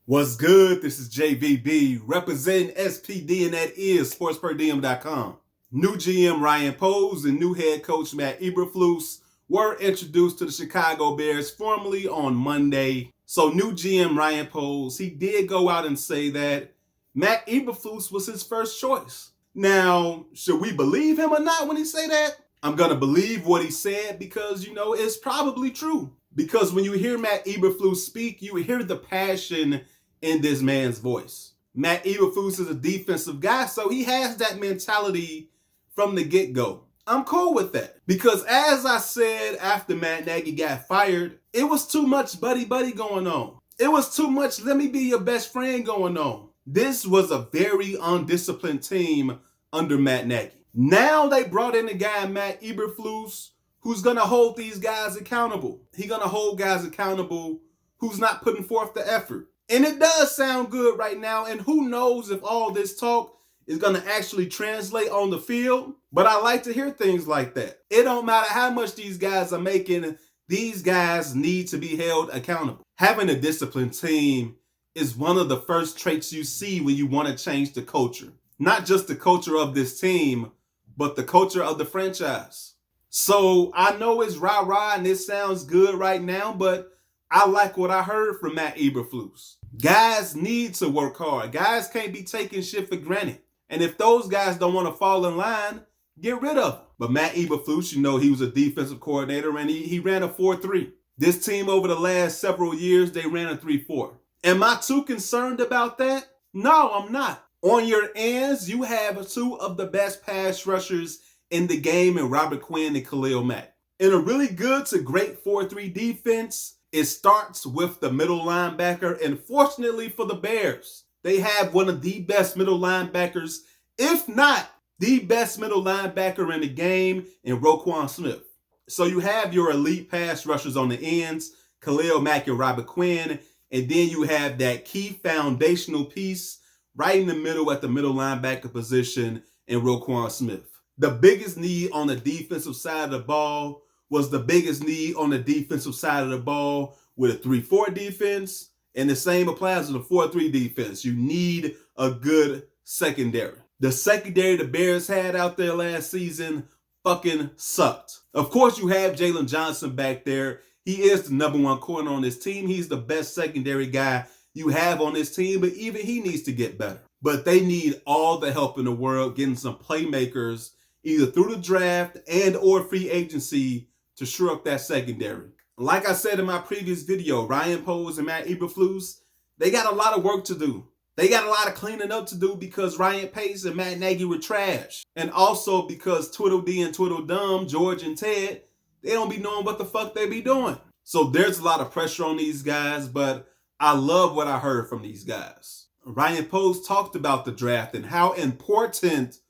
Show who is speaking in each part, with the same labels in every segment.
Speaker 1: What's good? This is JVB representing SPD, and that is sportsperdiem.com. New GM Ryan Poles and new head coach Matt Eberflus were introduced to the Chicago Bears formally on Monday. So new GM Ryan Poles, he did go out and say that Matt Eberflus was his first choice. Now, should we believe him or not when he say that? I'm going to believe what he said because, it's probably true. Because when you hear Matt Eberflus speak, you hear the passion in this man's voice. Matt Eberflus is a defensive guy, so he has that mentality from the get-go. I'm cool with that. Because as I said after Matt Nagy got fired, it was too much buddy-buddy going on. It was too much let me be your best friend going on. This was a very undisciplined team under Matt Nagy. Now they brought in a guy, Matt Eberflus, who's going to hold these guys accountable. He's going to hold guys accountable who's not putting forth the effort. And it does sound good right now, and who knows if all this talk is going to actually translate on the field. But I like to hear things like that. It don't matter how much these guys are making, these guys need to be held accountable. Having a disciplined team is one of the first traits you see when you want to change the culture. Not just the culture of this team, but the culture of the franchise. So I know it's rah-rah and it sounds good right now, but I like what I heard from Matt Eberflus. Guys need to work hard. Guys can't be taking shit for granted. And if those guys don't want to fall in line, get rid of them. But Matt Eberflus, he was a defensive coordinator and he ran a 4-3. This team over the last several years, they ran a 3-4. Am I too concerned about that? No, I'm not. On your ends, you have two of the best pass rushers in the game in Robert Quinn and Khalil Mack. In a really good to great 4-3 defense, it starts with the middle linebacker, and fortunately for the Bears, they have one of the best middle linebackers, if not the best middle linebacker in the game, in Roquan Smith. So you have your elite pass rushers on the ends, Khalil Mack and Robert Quinn, and then you have that key foundational piece right in the middle at the middle linebacker position in Roquan Smith. The biggest need on the defensive side of the ball was the biggest need on the defensive side of the ball with a 3-4 defense, and the same applies to the 4-3 defense. You need a good secondary. The secondary the Bears had out there last season fucking sucked. Of course, you have Jalen Johnson back there. He is the number one corner on this team. He's the best secondary guy you have on this team, but even he needs to get better. But they need all the help in the world getting some playmakers either through the draft and or free agency to shore up that secondary. Like I said in my previous video, Ryan Poles and Matt Eberflus, they got a lot of work to do. They got a lot of cleaning up to do because Ryan Pace and Matt Nagy were trash. And also because Tweedledee and Tweedledum, George and Ted, they don't be knowing what the fuck they be doing. So there's a lot of pressure on these guys, but I love what I heard from these guys. Ryan Poles talked about the draft and how important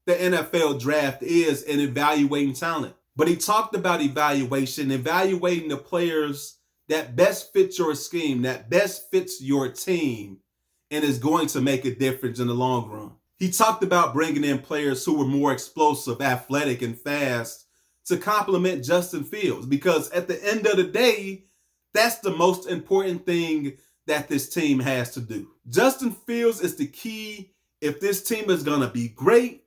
Speaker 1: the NFL draft is in evaluating talent. But he talked about evaluating the players that best fit your scheme, that best fits your team, and is going to make a difference in the long run. He talked about bringing in players who were more explosive, athletic, and fast to complement Justin Fields. Because at the end of the day, that's the most important thing that this team has to do. Justin Fields is the key if this team is going to be great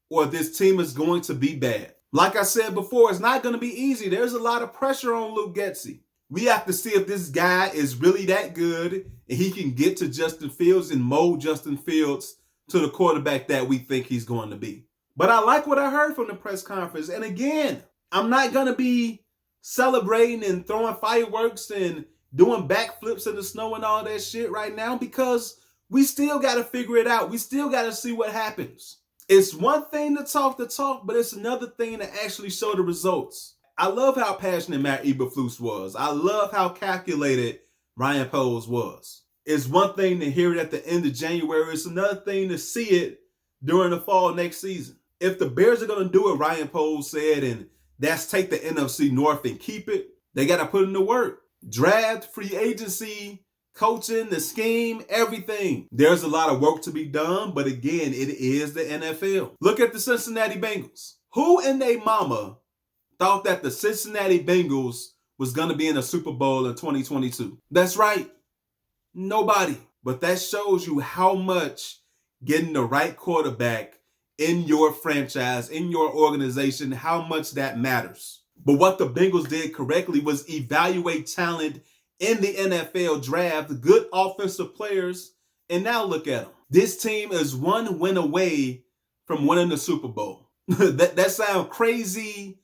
Speaker 1: or this team is going to be bad. Like I said before, it's not going to be easy. There's a lot of pressure on Luke Getsy. We have to see if this guy is really that good and he can get to Justin Fields and mold Justin Fields to the quarterback that we think he's going to be. But I like what I heard from the press conference. And again, I'm not going to be celebrating and throwing fireworks and doing backflips in the snow and all that shit right now because we still got to figure it out. We still got to see what happens. It's one thing to talk, but it's another thing to actually show the results. I love how passionate Matt Eberflus was. I love how calculated Ryan Poles was. It's one thing to hear it at the end of January. It's another thing to see it during the fall next season. If the Bears are going to do what Ryan Poles said, and that's take the NFC North and keep it, they got to put in the work. Draft, free agency, coaching, the scheme, everything. There's a lot of work to be done, but again, it is the NFL. Look at the Cincinnati Bengals. Who in their mama thought that the Cincinnati Bengals was going to be in a Super Bowl in 2022? That's right. Nobody. But that shows you how much getting the right quarterback in your franchise, in your organization, how much that matters. But what the Bengals did correctly was evaluate talent in the NFL draft, good offensive players, and now look at them. This team is one win away from winning the Super Bowl. that sounds crazy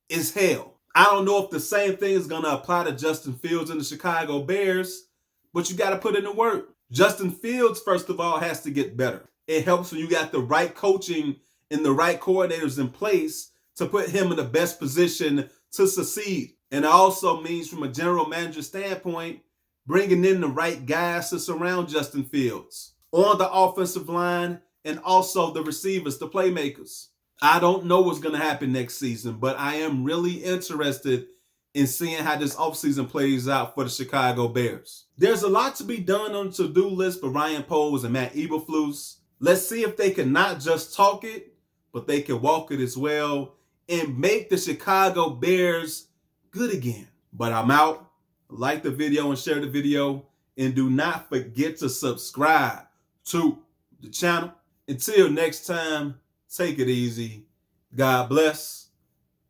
Speaker 1: as hell. I don't know if the same thing is going to apply to Justin Fields and the Chicago Bears, but you got to put in the work. Justin Fields, first of all, has to get better. It helps when you got the right coaching and the right coordinators in place to put him in the best position to succeed. And it also means, from a general manager standpoint, bringing in the right guys to surround Justin Fields on the offensive line and also the receivers, the playmakers. I don't know what's going to happen next season, but I am really interested in seeing how this offseason plays out for the Chicago Bears. There's a lot to be done on the to-do list for Ryan Poles and Matt Eberflus. Let's see if they can not just talk it, but they can walk it as well and make the Chicago Bears good again. But I'm out. Like the video and share the video. And do not forget to subscribe to the channel. Until next time, take it easy. God bless.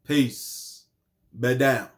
Speaker 1: Peace. Bed down.